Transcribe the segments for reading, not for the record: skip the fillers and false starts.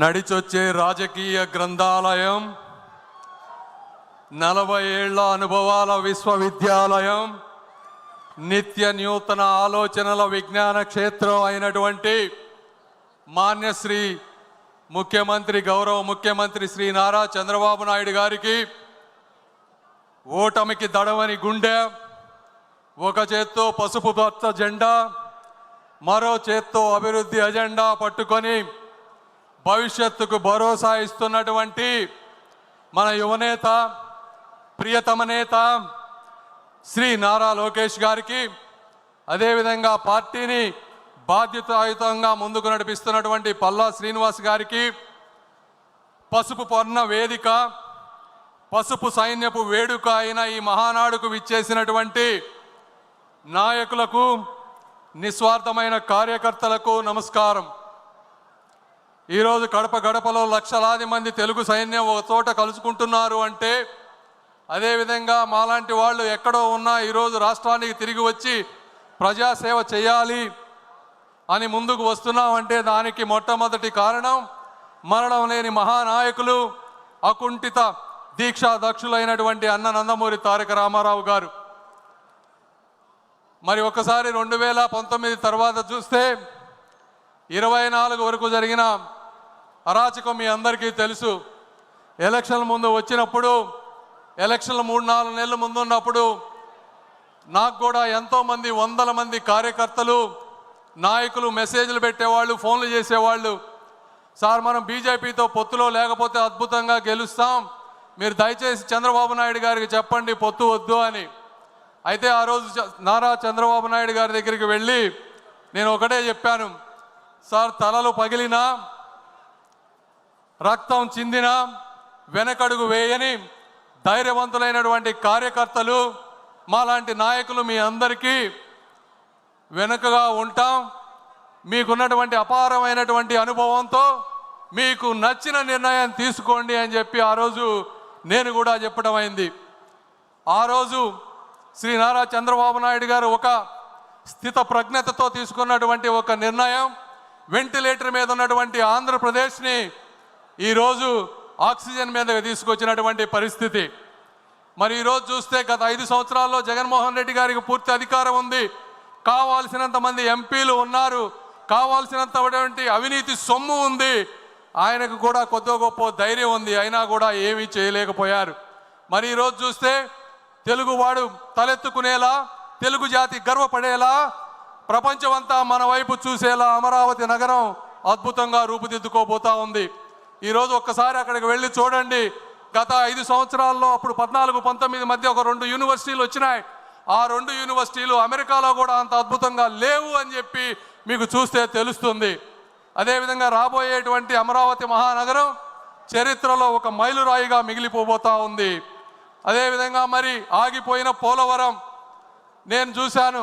నడిచొచ్చే రాజకీయ గ్రంథాలయం, 40 ఏళ్ల అనుభవాల విశ్వవిద్యాలయం, నిత్య నూతన ఆలోచనల విజ్ఞాన క్షేత్రం అయినటువంటి మాన్యశ్రీ ముఖ్యమంత్రి గౌరవ ముఖ్యమంత్రి శ్రీ నారా చంద్రబాబు నాయుడు గారికి ఓటమికి దడవని గుండె, ఒక చేత్తో పసుపు పచ్చ జెండా, మరో చేత్తో అభివృద్ధి అజెండా పట్టుకొని భవిష్యత్తుకు భరోసా ఇస్తున్నటువంటి మన యువనేత, ప్రియతమ నేత శ్రీ నారా లోకేష్ గారికి, అదేవిధంగా పార్టీని బాధ్యతాయుతంగా ముందుకు నడిపిస్తున్నటువంటి పల్లా శ్రీనివాస్ గారికి, పసుపు పొన్న వేదిక, పసుపు సైన్యపు వేడుక అయిన ఈ మహానాడుకు విచ్చేసినటువంటి నాయకులకు, నిస్వార్థమైన కార్యకర్తలకు నమస్కారం. ఈరోజు కడప గడపలో లక్షలాది మంది తెలుగు సైన్యం ఒక చోట కలుసుకుంటున్నారు అంటే, అదేవిధంగా మాలాంటి వాళ్ళు ఎక్కడో ఉన్నా ఈరోజు రాష్ట్రానికి తిరిగి వచ్చి ప్రజాసేవ చేయాలి అని ముందుకు వస్తున్నామంటే దానికి మొట్టమొదటి కారణం మరణం లేని మహానాయకులు, అకుంఠిత దీక్షా దక్షులైనటువంటి అన్న నందమూరి తారక రామారావు గారు. మరి ఒకసారి 2019 తర్వాత చూస్తే 24 వరకు జరిగిన అరాచకం మీ అందరికీ తెలుసు. ఎలక్షన్ల ముందు వచ్చినప్పుడు, ఎలక్షన్లు 3-4 నెలల ముందు ఉన్నప్పుడు నాకు కూడా ఎంతోమంది, వందల మంది కార్యకర్తలు, నాయకులు మెసేజ్లు పెట్టేవాళ్ళు, ఫోన్లు చేసేవాళ్ళు. సార్, మనం బీజేపీతో పొత్తులో లేకపోతే అద్భుతంగా గెలుస్తాం, మీరు దయచేసి చంద్రబాబు నాయుడు గారికి చెప్పండి పొత్తు వద్దు అని. అయితే ఆ రోజు నారా చంద్రబాబు నాయుడు గారి దగ్గరికి వెళ్ళి నేను ఒకటే చెప్పాను, సార్, తలలు పగిలినా, రక్తం చిందినా వెనకడుగు వేయని ధైర్యవంతులైనటువంటి కార్యకర్తలు, మాలాంటి నాయకులు మీ అందరికీ వెనుకగా ఉంటాం. మీకున్నటువంటి అపారమైనటువంటి అనుభవంతో మీకు నచ్చిన నిర్ణయం తీసుకోండి అని చెప్పి ఆ రోజు నేను కూడా చెప్పడం అయింది. ఆ రోజు శ్రీ నారా చంద్రబాబు నాయుడు గారు ఒక స్థిత ప్రజ్ఞతతో తీసుకున్నటువంటి ఒక నిర్ణయం, వెంటిలేటర్ మీద ఉన్నటువంటి ఆంధ్రప్రదేశ్ని ఈరోజు ఆక్సిజన్ మీద తీసుకొచ్చినటువంటి పరిస్థితి. మరి ఈరోజు చూస్తే గత 5 సంవత్సరాల్లో జగన్మోహన్ రెడ్డి గారికి పూర్తి అధికారం ఉంది, కావాల్సినంత మంది ఎంపీలు ఉన్నారు, కావాల్సినంతటువంటి అవినీతి సొమ్ము ఉంది, ఆయనకు కూడా కొద్ది గొప్ప ధైర్యం ఉంది, అయినా కూడా ఏమీ చేయలేకపోయారు. మరి ఈరోజు చూస్తే తెలుగువాడు తలెత్తుకునేలా, తెలుగు జాతి గర్వపడేలా, ప్రపంచమంతా మన వైపు చూసేలా అమరావతి నగరం అద్భుతంగా రూపుదిద్దుకోబోతా ఉంది. ఈరోజు ఒక్కసారి అక్కడికి వెళ్ళి చూడండి. గత 5 సంవత్సరాల్లో అప్పుడు 14-19 మధ్య ఒక 2 యూనివర్సిటీలు వచ్చినాయి. ఆ 2 యూనివర్సిటీలు అమెరికాలో కూడా అంత అద్భుతంగా లేవు అని చెప్పి మీకు చూస్తే తెలుస్తుంది. అదేవిధంగా రాబోయేటువంటి అమరావతి మహానగరం చరిత్రలో ఒక మైలురాయిగా మిగిలిపోబోతా ఉంది. అదేవిధంగా మరి ఆగిపోయిన పోలవరం నేను చూశాను.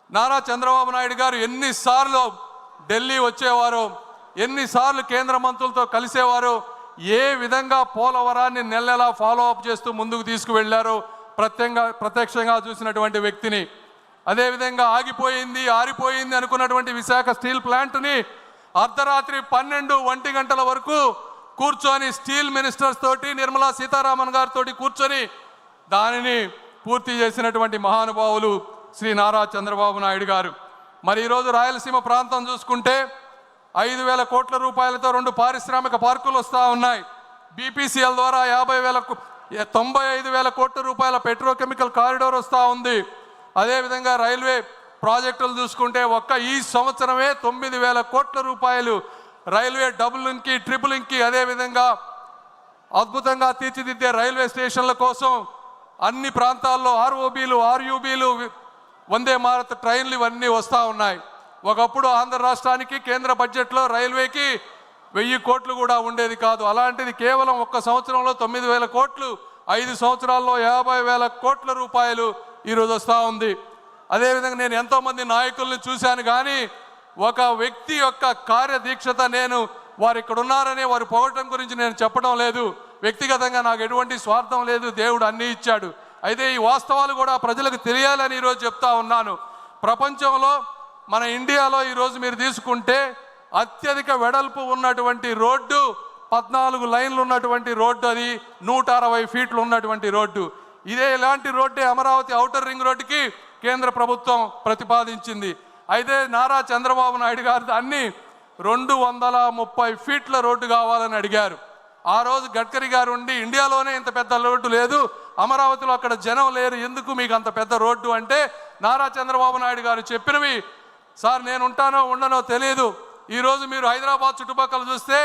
నారా చంద్రబాబు నాయుడు గారు ఎన్నిసార్లు ఢిల్లీ వచ్చేవారు, ఎన్నిసార్లు కేంద్ర మంత్రులతో కలిసేవారు, ఏ విధంగా పోలవరాన్ని నెలలా ఫాలో అప్ చేస్తూ ముందుకు తీసుకువెళ్లారో ప్రత్యక్షంగా చూసినటువంటి వ్యక్తిని. అదేవిధంగా ఆగిపోయింది, ఆరిపోయింది అనుకున్నటువంటి విశాఖ స్టీల్ ప్లాంట్ని అర్ధరాత్రి 12-1 గంటల వరకు కూర్చొని స్టీల్ మినిస్టర్స్ తోటి, నిర్మలా సీతారామన్ గారితో కూర్చొని దానిని పూర్తి చేసినటువంటి మహానుభావులు శ్రీ నారా చంద్రబాబు నాయుడు గారు. మరి ఈరోజు రాయలసీమ ప్రాంతం చూసుకుంటే 5,000 కోట్ల రూపాయలతో 2 పారిశ్రామిక పార్కులు వస్తూ ఉన్నాయి. బీపీసీఎల్ ద్వారా 95,000 కోట్ల రూపాయల పెట్రోకెమికల్ కారిడార్ వస్తూ ఉంది. అదేవిధంగా రైల్వే ప్రాజెక్టులు చూసుకుంటే ఒక్క ఈ సంవత్సరమే 9,000 కోట్ల రూపాయలు రైల్వే డబుల్ లింక్కి, ట్రిపుల్ లింక్కి, అదేవిధంగా అద్భుతంగా తీర్చిదిద్దే రైల్వే స్టేషన్ల కోసం అన్ని ప్రాంతాల్లో ఆర్ఓబీలు, ఆర్యూబీలు, వందే భారత్ ట్రైన్లు ఇవన్నీ వస్తూ ఉన్నాయి. ఒకప్పుడు ఆంధ్ర రాష్ట్రానికి కేంద్ర బడ్జెట్లో రైల్వేకి 1000 కోట్లు కూడా ఉండేది కాదు. అలాంటిది కేవలం ఒక్క సంవత్సరంలో 9,000 కోట్లు, 5 సంవత్సరాల్లో 50,000 కోట్ల రూపాయలు ఈరోజు వస్తూ ఉంది. అదేవిధంగా నేను ఎంతోమంది నాయకుల్ని చూశాను, కానీ ఒక వ్యక్తి యొక్క కార్యదీక్షత, నేను వారు ఇక్కడ ఉన్నారని వారు పొగటం గురించి నేను చెప్పడం లేదు. వ్యక్తిగతంగా నాకు ఎటువంటి స్వార్థం లేదు, దేవుడు అన్నీ ఇచ్చాడు. అయితే ఈ వాస్తవాలు కూడా ప్రజలకు తెలియాలని ఈరోజు చెప్తా ఉన్నాను. ప్రపంచంలో మన ఇండియాలో ఈరోజు మీరు తీసుకుంటే అత్యధిక వెడల్పు ఉన్నటువంటి రోడ్డు 14 లైన్లు ఉన్నటువంటి రోడ్డు, అది 160 ఫీట్లు ఉన్నటువంటి రోడ్డు. ఇలాంటి రోడ్డే అమరావతి ఔటర్ రింగ్ రోడ్డుకి కేంద్ర ప్రభుత్వం ప్రతిపాదించింది. అయితే నారా చంద్రబాబు నాయుడు గారు దాన్ని 230 ఫీట్ల రోడ్డు కావాలని అడిగారు. ఆ రోజు గడ్కరీ గారు ఉండి ఇండియాలోనే ఇంత పెద్ద రోడ్డు లేదు, అమరావతిలో అక్కడ జనం లేరు, ఎందుకు మీకు అంత పెద్ద రోడ్డు అంటే నారా చంద్రబాబు నాయుడు గారు చెప్పినవి, సార్ నేను ఉంటానో ఉండనో తెలియదు, ఈరోజు మీరు హైదరాబాద్ చుట్టుపక్కల చూస్తే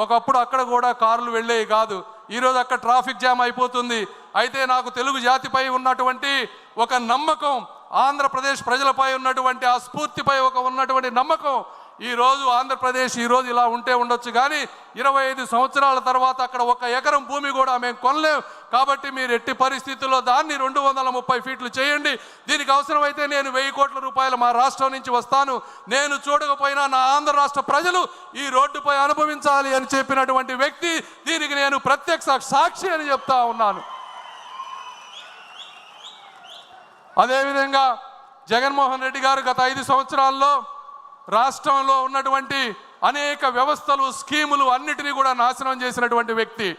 ఒకప్పుడు అక్కడ కూడా కార్లు వెళ్ళేవి కాదు, ఈరోజు అక్కడ ట్రాఫిక్ జామ్ అయిపోతుంది. అయితే నాకు తెలుగు జాతిపై ఉన్నటువంటి ఒక నమ్మకం, ఆంధ్రప్రదేశ్ ప్రజలపై ఉన్నటువంటి ఆ స్ఫూర్తిపై ఉన్నటువంటి నమ్మకం, ఈరోజు ఆంధ్రప్రదేశ్ ఈరోజు ఇలా ఉంటే ఉండొచ్చు, కానీ 25 సంవత్సరాల తర్వాత అక్కడ 1 ఎకరం భూమి కూడా మేము కొనలేం. కాబట్టి మీరు ఎట్టి పరిస్థితుల్లో దాన్ని 230 ఫీట్లు చేయండి. దీనికి అవసరమైతే నేను 1000 కోట్ల రూపాయలు మా రాష్ట్రం నుంచి వస్తాను, నేను చూడకపోయినా నా ఆంధ్ర రాష్ట్ర ప్రజలు ఈ రోడ్డుపై అనుభవించాలి అని చెప్పినటువంటి వ్యక్తి, దీనికి నేను ప్రత్యక్ష సాక్షి అని చెప్తా ఉన్నాను. అదేవిధంగా జగన్మోహన్ రెడ్డి గారు గత 5 సంవత్సరాల్లో రాష్ట్రంలో ఉన్నటువంటి అనేక వ్యవస్థలు, స్కీములు అన్నిటినీ కూడా నాశనం చేసినటువంటి వ్యక్తి.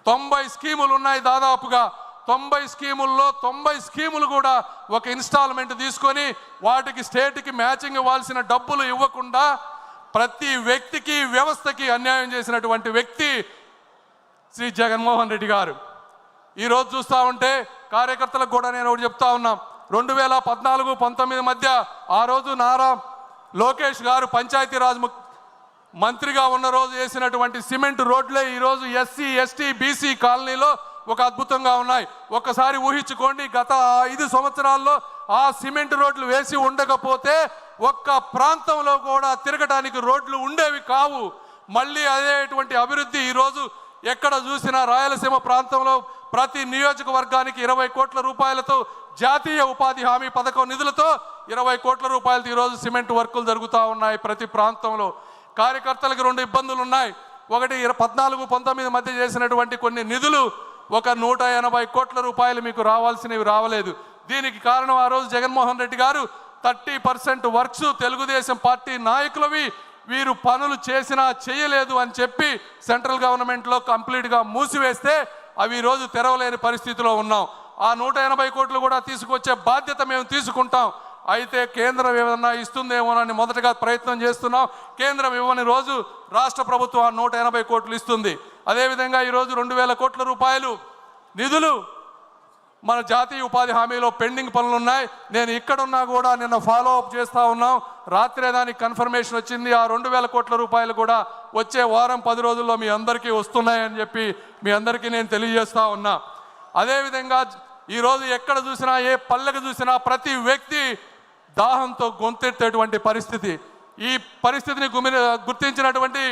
90 స్కీములు ఉన్నాయి, దాదాపుగా 90 స్కీముల్లో 90 స్కీములు కూడా ఒక ఇన్స్టాల్మెంట్ తీసుకొని వాటికి స్టేట్కి మ్యాచింగ్ ఇవ్వాల్సిన డబ్బులు ఇవ్వకుండా ప్రతి వ్యక్తికి, వ్యవస్థకి అన్యాయం చేసినటువంటి వ్యక్తి శ్రీ జగన్మోహన్ రెడ్డి గారు. ఈరోజు చూస్తూ ఉంటే కార్యకర్తలకు కూడా నేను ఒకటి చెప్తా ఉన్నాం, 2014-19 మధ్య ఆ రోజు నారా లోకేష్ గారు పంచాయతీరాజ్ మంత్రిగా ఉన్న రోజు వేసినటువంటి సిమెంట్ రోడ్లే ఈరోజు ఎస్సీ, ఎస్టీ, బీసీ కాలనీలో ఒక అద్భుతంగా ఉన్నాయి. ఒక్కసారి ఊహించుకోండి, గత 5 సంవత్సరాల్లో ఆ సిమెంట్ రోడ్లు వేసి ఉండకపోతే ఒక్క ప్రాంతంలో కూడా తిరగడానికి రోడ్లు ఉండేవి కావు. మళ్ళీ అదేటువంటి అభివృద్ధి ఈరోజు ఎక్కడ చూసినా రాయలసీమ ప్రాంతంలో ప్రతి నియోజకవర్గానికి 20 కోట్ల రూపాయలతో జాతీయ ఉపాధి హామీ పథకం నిధులతో 20 కోట్ల రూపాయలతో ఈరోజు సిమెంట్ వర్కులు జరుగుతూ ఉన్నాయి ప్రతి ప్రాంతంలో. కార్యకర్తలకు 2 ఇబ్బందులు ఉన్నాయి. ఒకటి 14-19 మధ్య చేసినటువంటి కొన్ని నిధులు ఒక 180 కోట్ల రూపాయలు మీకు రావాల్సినవి రావలేదు. దీనికి కారణం ఆ రోజు జగన్మోహన్ రెడ్డి గారు 30% వర్క్స్ తెలుగుదేశం పార్టీ నాయకులవి వీరు పనులు చేసినా చేయలేదు అని చెప్పి సెంట్రల్ గవర్నమెంట్లో కంప్లీట్గా మూసివేస్తే అవి ఈరోజు తెరవలేని పరిస్థితిలో ఉన్నాం. ఆ 180 కోట్లు కూడా తీసుకొచ్చే బాధ్యత మేము తీసుకుంటాం. అయితే కేంద్రం ఏమన్నా ఇస్తుందేమోనని మొదటగా ప్రయత్నం చేస్తున్నాం. కేంద్రం ఇవ్వని రోజు రాష్ట్ర ప్రభుత్వం ఆ 180 కోట్లు ఇస్తుంది. అదేవిధంగా ఈరోజు 2000 కోట్ల రూపాయలు నిధులు మన జాతీయ ఉపాధి హామీలో పెండింగ్ పనులు ఉన్నాయి. నేను ఇక్కడున్నా కూడా నిన్న ఫాలో అప్ చేస్తూ ఉన్నాం. రాత్రే దానికి కన్ఫర్మేషన్ వచ్చింది. ఆ 2000 కోట్ల రూపాయలు కూడా వచ్చే వారం 10 రోజుల్లో మీ అందరికీ వస్తున్నాయని చెప్పి మీ అందరికీ నేను తెలియజేస్తూ ఉన్నా. అదేవిధంగా ఈరోజు ఎక్కడ చూసినా, ఏ పల్లెకు చూసినా ప్రతి వ్యక్తి దాహంతో గొంతెత్తేటువంటి పరిస్థితి. ఈ పరిస్థితిని గుర్తించినటువంటి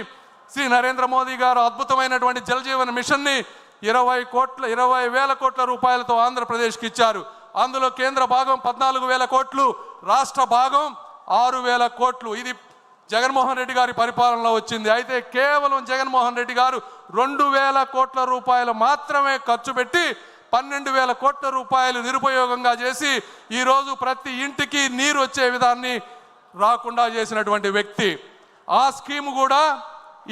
శ్రీ నరేంద్ర మోదీ గారు అద్భుతమైనటువంటి జల్ జీవన్ మిషన్ని 20,000 కోట్ల రూపాయలతో ఆంధ్రప్రదేశ్కి ఇచ్చారు. అందులో కేంద్ర భాగం 14,000 కోట్లు, రాష్ట్ర భాగం 6,000 కోట్లు. ఇది జగన్మోహన్ రెడ్డి గారి పరిపాలనలో వచ్చింది. అయితే కేవలం జగన్మోహన్ రెడ్డి గారు 2,000 కోట్ల రూపాయలు మాత్రమే ఖర్చు పెట్టి 12,000 కోట్ల రూపాయలు నిరుపయోగంగా చేసి ఈరోజు ప్రతి ఇంటికి నీరు వచ్చే విధాన్ని రాకుండా చేసినటువంటి వ్యక్తి. ఆ స్కీమ్ కూడా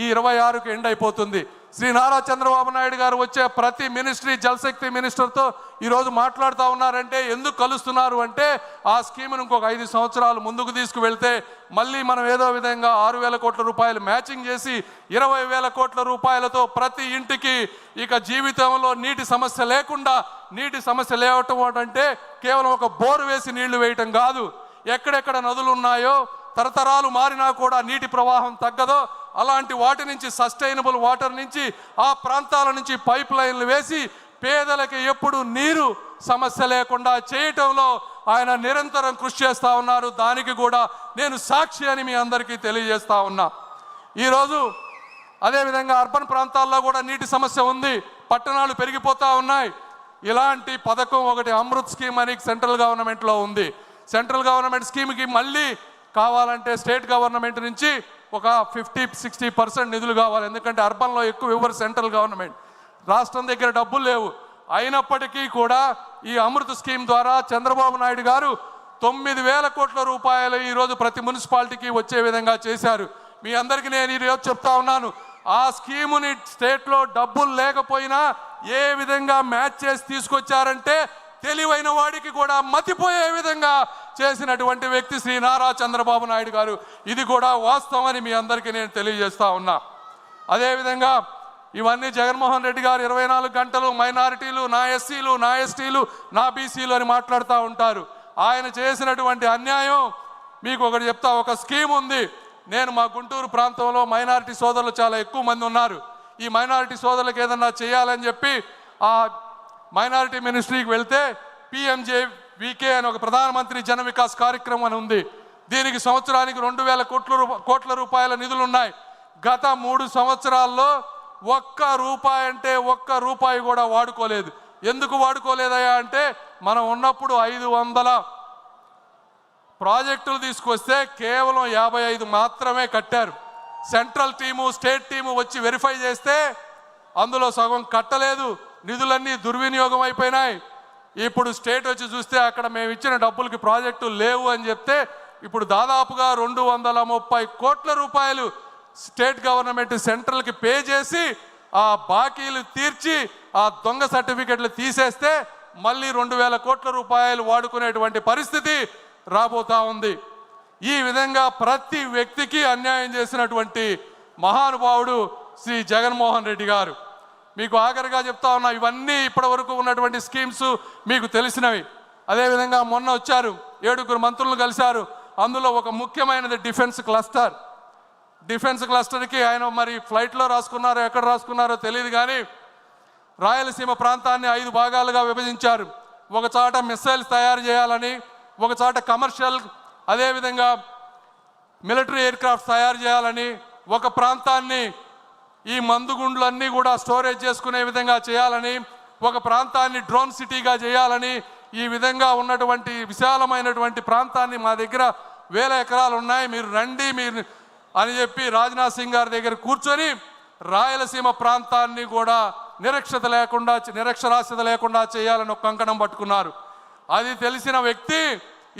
ఈ 26కి ఎండ్ అయిపోతుంది. శ్రీ నారా చంద్రబాబు నాయుడు గారు వచ్చే ప్రతి మినిస్ట్రీ జలశక్తి మినిస్టర్తో ఈరోజు మాట్లాడుతూ ఉన్నారంటే ఎందుకు కలుస్తున్నారు అంటే ఆ స్కీమ్ను ఇంకొక 5 సంవత్సరాలు ముందుకు తీసుకువెళ్తే మళ్ళీ మనం ఏదో విధంగా 6,000 కోట్ల రూపాయలు మ్యాచింగ్ చేసి 20,000 కోట్ల రూపాయలతో ప్రతి ఇంటికి ఇక జీవితంలో నీటి సమస్య లేకుండా, నీటి సమస్య లేవటం అంటే కేవలం ఒక బోరు వేసి నీళ్లు వేయటం కాదు, ఎక్కడెక్కడ నదులు ఉన్నాయో తరతరాలు మారినా కూడా నీటి ప్రవాహం తగ్గదో అలాంటి వాటి నుంచి సస్టైనబుల్ వాటర్ నుంచి ఆ ప్రాంతాల నుంచి పైప్ లైన్లు వేసి పేదలకి ఎప్పుడు నీరు సమస్య లేకుండా చేయటంలో ఆయన నిరంతరం కృషి చేస్తూ ఉన్నారు. దానికి కూడా నేను సాక్షి అని మీ అందరికీ తెలియజేస్తా ఉన్నా. ఈరోజు అదేవిధంగా అర్బన్ ప్రాంతాల్లో కూడా నీటి సమస్య ఉంది, పట్టణాలు పెరిగిపోతూ ఉన్నాయి. ఇలాంటి పథకం ఒకటి అమృత్ స్కీమ్ అని సెంట్రల్ గవర్నమెంట్లో ఉంది. సెంట్రల్ గవర్నమెంట్ స్కీమ్కి మళ్ళీ కావాలంటే స్టేట్ గవర్నమెంట్ నుంచి ఒక 50-60% నిధులు కావాలి. ఎందుకంటే అర్బన్లో ఎక్కువ ఇవ్వరు సెంట్రల్ గవర్నమెంట్, రాష్ట్రం దగ్గర డబ్బులు లేవు. అయినప్పటికీ కూడా ఈ అమృత్ స్కీమ్ ద్వారా చంద్రబాబు నాయుడు గారు 9,000 కోట్ల రూపాయలు ఈరోజు ప్రతి మున్సిపాలిటీకి వచ్చే విధంగా చేశారు. మీ అందరికీ నేను ఈరోజు చెప్తా ఉన్నాను, ఆ స్కీముని స్టేట్లో డబ్బులు లేకపోయినా ఏ విధంగా మ్యాచ్ చేసి తీసుకొచ్చారంటే తెలివైన వాడికి కూడా మతిపోయే విధంగా చేసినటువంటి వ్యక్తి శ్రీ నారా చంద్రబాబు నాయుడు గారు. ఇది కూడా వాస్తవం అని మీ అందరికీ నేను తెలియజేస్తా ఉన్నా. అదేవిధంగా ఇవన్నీ జగన్మోహన్ రెడ్డి గారు 24 గంటలు మైనారిటీలు, నా ఎస్సీలు, నా ఎస్టీలు, నా బీసీలు అని మాట్లాడుతూ ఉంటారు. ఆయన చేసినటువంటి అన్యాయం మీకు ఒకటి చెప్తా. ఒక స్కీమ్ ఉంది. నేను మా గుంటూరు ప్రాంతంలో మైనారిటీ సోదరులు చాలా ఎక్కువ మంది ఉన్నారు. ఈ మైనారిటీ సోదరులకు ఏదన్నా చేయాలని చెప్పి ఆ మైనారిటీ మినిస్ట్రీకి వెళ్తే PMJVK అని ఒక ప్రధానమంత్రి జన వికాస్ కార్యక్రమం అని ఉంది. దీనికి సంవత్సరానికి 2000 కోట్ల రూపాయల నిధులు ఉన్నాయి. గత 3 సంవత్సరాల్లో ఒక్క రూపాయి కూడా వాడుకోలేదు. ఎందుకు వాడుకోలేదయా అంటే మనం ఉన్నప్పుడు 500 ప్రాజెక్టులు తీసుకొస్తే కేవలం 55 మాత్రమే కట్టారు. సెంట్రల్ టీము, స్టేట్ టీము వచ్చి వెరిఫై చేస్తే అందులో సగం కట్టలేదు. నిధులన్నీ దుర్వినియోగం అయిపోయినాయి. ఇప్పుడు స్టేట్ వచ్చి చూస్తే అక్కడ మేము ఇచ్చిన డబ్బులకి ప్రాజెక్టులు లేవు అని చెప్తే ఇప్పుడు దాదాపుగా 230 కోట్ల రూపాయలు స్టేట్ గవర్నమెంట్ సెంట్రల్కి పే చేసి ఆ బాకీలు తీర్చి ఆ దొంగ సర్టిఫికెట్లు తీసేస్తే మళ్ళీ 2000 కోట్ల రూపాయలు వాడుకునేటువంటి పరిస్థితి రాబోతా ఉంది. ఈ విధంగా ప్రతి వ్యక్తికి అన్యాయం చేసినటువంటి మహానుభావుడు శ్రీ జగన్మోహన్ రెడ్డి గారు. మీకు ఆఖరిగా చెప్తా ఉన్నా, ఇవన్నీ ఇప్పటి వరకు ఉన్నటువంటి స్కీమ్స్ మీకు తెలిసినవి. అదేవిధంగా మొన్న వచ్చారు, 7 మంత్రులను కలిశారు. అందులో ఒక ముఖ్యమైనది డిఫెన్స్ క్లస్టర్. డిఫెన్స్ క్లస్టర్కి ఆయన మరి ఫ్లైట్లో రాసుకున్నారో ఎక్కడ రాసుకున్నారో తెలియదు, కానీ రాయలసీమ ప్రాంతాన్ని 5 భాగాలుగా విభజించారు. ఒక చోట మిస్సైల్స్ తయారు చేయాలని, ఒక చోట కమర్షియల్ అదేవిధంగా మిలిటరీ ఎయిర్క్రాఫ్ట్స్ తయారు చేయాలని, ఒక ప్రాంతాన్ని ఈ మందుగుండ్లన్నీ కూడా స్టోరేజ్ చేసుకునే విధంగా చేయాలని, ఒక ప్రాంతాన్ని డ్రోన్ సిటీగా చేయాలని, ఈ విధంగా ఉన్నటువంటి విశాలమైనటువంటి ప్రాంతాన్ని మా దగ్గర 1000 ఎకరాలు ఉన్నాయి, మీరు రండి మీరు అని చెప్పి రాజ్నాథ్ సింగ్ గారి దగ్గర కూర్చొని రాయలసీమ ప్రాంతాన్ని కూడా నిరక్షరాస్యత లేకుండా చేయాలని ఒక కంకణం పట్టుకున్నారు. అది తెలిసిన వ్యక్తి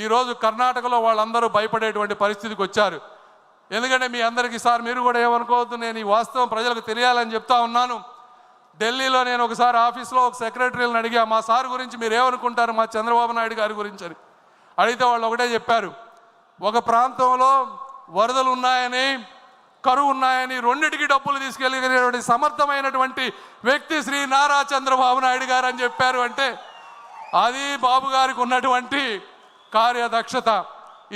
ఈరోజు కర్ణాటకలో వాళ్ళందరూ భయపడేటువంటి పరిస్థితికి వచ్చారు. ఎందుకంటే మీ అందరికీ సార్ మీరు కూడా ఏమనుకోవద్దు, నేను ఈ వాస్తవం ప్రజలకు తెలియాలని చెప్తా ఉన్నాను. ఢిల్లీలో నేను ఒకసారి ఆఫీస్లో ఒక సెక్రటరీలను అడిగా, మా సార్ గురించి మీరు ఏమనుకుంటారు మా చంద్రబాబు నాయుడు గారి గురించి అని అడిగితే వాళ్ళు ఒకటే చెప్పారు, ఒక ప్రాంతంలో వరదలు ఉన్నాయని, కరువు ఉన్నాయని రెండిటికి డబ్బులు తీసుకెళ్ళినటువంటి సమర్థమైనటువంటి వ్యక్తి శ్రీ నారా చంద్రబాబు నాయుడు గారు అని చెప్పారు. అంటే అది బాబు గారికి ఉన్నటువంటి కార్యదక్షత.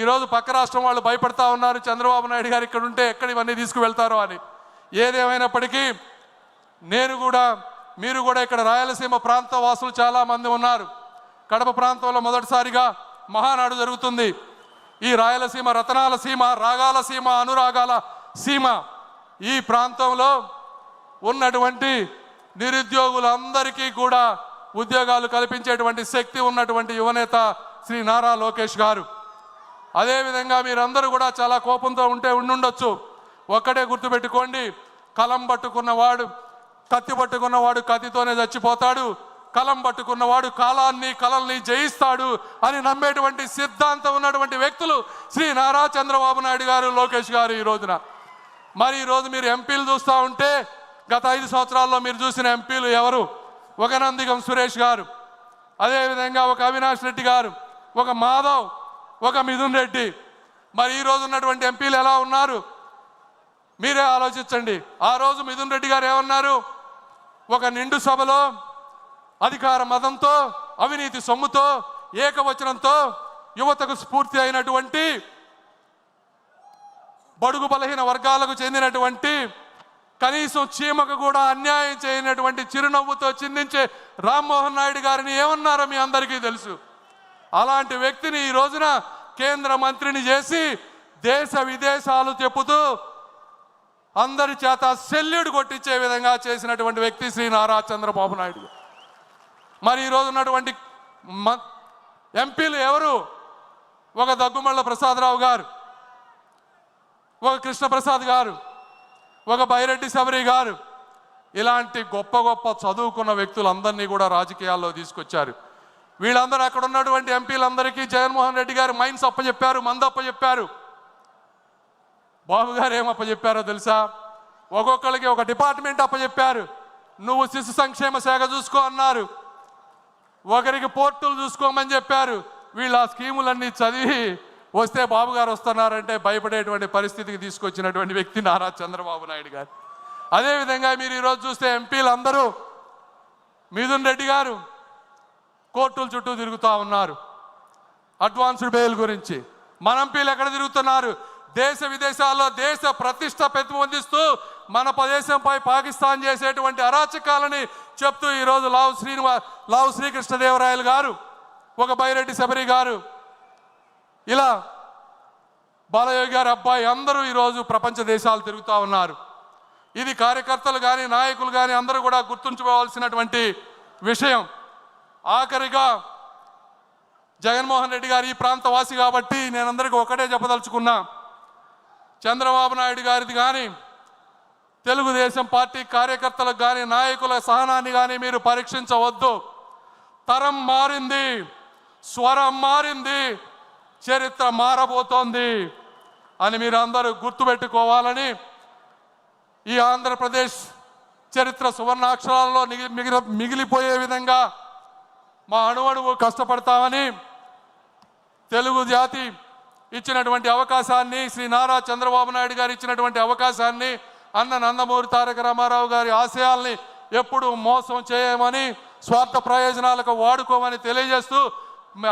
ఈరోజు పక్క రాష్ట్రం వాళ్ళు భయపడతా ఉన్నారు, చంద్రబాబు నాయుడు గారు ఇక్కడ ఉంటే ఎక్కడ ఇవన్నీ తీసుకువెళ్తారో అని. ఏదేమైనప్పటికీ నేను కూడా మీరు కూడా ఇక్కడ రాయలసీమ ప్రాంత వాసులు చాలామంది ఉన్నారు. కడప ప్రాంతంలో మొదటిసారిగా మహానాడు జరుగుతుంది. ఈ రాయలసీమ రతనాల సీమ, రాగాల సీమ, అనురాగాల సీమ. ఈ ప్రాంతంలో ఉన్నటువంటి నిరుద్యోగులందరికీ కూడా ఉద్యోగాలు కల్పించేటువంటి శక్తి ఉన్నటువంటి యువనేత శ్రీ నారా లోకేష్ గారు. అదేవిధంగా మీరందరూ కూడా చాలా కోపంతో ఉండుండొచ్చు. ఒక్కటే గుర్తుపెట్టుకోండి, కలం పట్టుకున్నవాడు, కత్తి పట్టుకున్నవాడు కత్తితోనే చచ్చిపోతాడు, కలం పట్టుకున్నవాడు కలల్ని జయిస్తాడు అని నమ్మేటువంటి సిద్ధాంతం ఉన్నటువంటి వ్యక్తులు శ్రీ నారా చంద్రబాబు నాయుడు గారు, లోకేష్ గారు. ఈ రోజున మరి ఈరోజు మీరు ఎంపీలు చూస్తూ ఉంటే గత 5 సంవత్సరాల్లో మీరు చూసిన ఎంపీలు ఎవరు? ఒక నందిగం సురేష్ గారు, అదేవిధంగా ఒక అవినాష్ రెడ్డి గారు, ఒక మాధవ్, ఒక మిథున్ రెడ్డి. మరి ఈరోజు ఉన్నటువంటి ఎంపీలు ఎలా ఉన్నారు మీరే ఆలోచించండి. ఆ రోజు మిథున్ రెడ్డి గారు ఏమన్నారు? ఒక నిండు సభలో అధికార మదంతో, అవినీతి సొమ్ముతో, ఏకవచనంతో యువతకు స్ఫూర్తి అయినటువంటి బడుగు బలహీన వర్గాలకు చెందినటువంటి కనీసం చీమకు కూడా అన్యాయం చేయనటువంటి చిరునవ్వుతో చిందించే రామ్మోహన్ నాయుడు గారిని ఏమన్నారో మీ అందరికీ తెలుసు. అలాంటి వ్యక్తిని ఈ రోజున కేంద్ర మంత్రిని చేసి దేశ విదేశాలు చెప్పుతూ అందరి చేత సెల్యూట్ కొట్టించే విధంగా చేసినటువంటి వ్యక్తి శ్రీ నారా చంద్రబాబు నాయుడు. మరి ఈరోజు ఉన్నటువంటి ఎంపీలు ఎవరు? ఒక దగ్గుమళ్ళ ప్రసాదరావు గారు, ఒక కృష్ణప్రసాద్ గారు, ఒక బైరెడ్డి శబరి గారు. ఇలాంటి గొప్ప గొప్ప చదువుకున్న వ్యక్తులందరినీ కూడా రాజకీయాల్లో తీసుకొచ్చారు. వీళ్ళందరూ అక్కడ ఉన్నటువంటి ఎంపీలందరికీ జగన్మోహన్ రెడ్డి గారు మైన్స్ అప్పచెప్పారు, మందు అప్పచెప్పారు. బాబు గారు ఏం అప్పచెప్పారో తెలుసా? ఒక్కొక్కరికి ఒక డిపార్ట్మెంట్ అప్పచెప్పారు. నువ్వు శిశు సంక్షేమ శాఖ చూసుకో అన్నారు. ఒకరికి పోర్టులు చూసుకోమని చెప్పారు. వీళ్ళు ఆ స్కీములన్నీ చదివి వస్తే బాబు గారు వస్తున్నారంటే భయపడేటువంటి పరిస్థితికి తీసుకొచ్చినటువంటి వ్యక్తి నారా చంద్రబాబు నాయుడు గారు. అదేవిధంగా మీరు ఈరోజు చూస్తే ఎంపీలు అందరూ మిథున్ రెడ్డి గారు కోర్టుల చుట్టూ తిరుగుతూ ఉన్నారు అడ్వాన్స్డ్ బెయిల్ గురించి. మన ఎంపీలు ఎక్కడ తిరుగుతున్నారు? దేశ విదేశాల్లో దేశ ప్రతిష్ట పెంపొందిస్తూ మన దేశంపై పాకిస్తాన్ చేసేటువంటి అరాచకాలని చెప్తూ ఈరోజు లావు శ్రీకృష్ణదేవరాయలు గారు, ఒక బైరెడ్డి శబరి గారు, ఇలా బాలయోగి గారి అబ్బాయి అందరూ ఈరోజు ప్రపంచ దేశాలు తిరుగుతూ ఉన్నారు. ఇది కార్యకర్తలు కానీ నాయకులు కానీ అందరూ కూడా గుర్తుంచుకోవాల్సినటువంటి విషయం. ఆఖరిగా జగన్మోహన్ రెడ్డి గారు ఈ ప్రాంత వాసి కాబట్టి నేను అందరికీ ఒకటే చెప్పదలుచుకున్నా, చంద్రబాబు నాయుడు గారిది కానీ తెలుగుదేశం పార్టీ కార్యకర్తలకు కానీ నాయకుల సహనాన్ని కానీ మీరు పరీక్షించవద్దు. తరం మారింది, స్వరం మారింది, చరిత్ర మారబోతోంది అని మీరు అందరూ గుర్తుపెట్టుకోవాలని ఈ ఆంధ్రప్రదేశ్ చరిత్ర సువర్ణాక్షరాల్లో మిగిలిపోయే విధంగా మా అణువణువు కష్టపడతామని తెలుగు జాతి ఇచ్చినటువంటి అవకాశాన్ని, శ్రీ నారా చంద్రబాబు నాయుడు గారు ఇచ్చినటువంటి అవకాశాన్ని, అన్న నందమూరి తారక రామారావు గారి ఆశయాల్ని ఎప్పుడు మోసం చేయమని, స్వార్థ ప్రయోజనాలకు వాడుకోమని తెలియజేస్తూ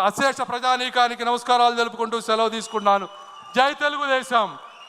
అశేష ప్రజానీకానికి నమస్కారాలు తెలుపుకుంటూ సెలవు తీసుకున్నాను. జై తెలుగుదేశం.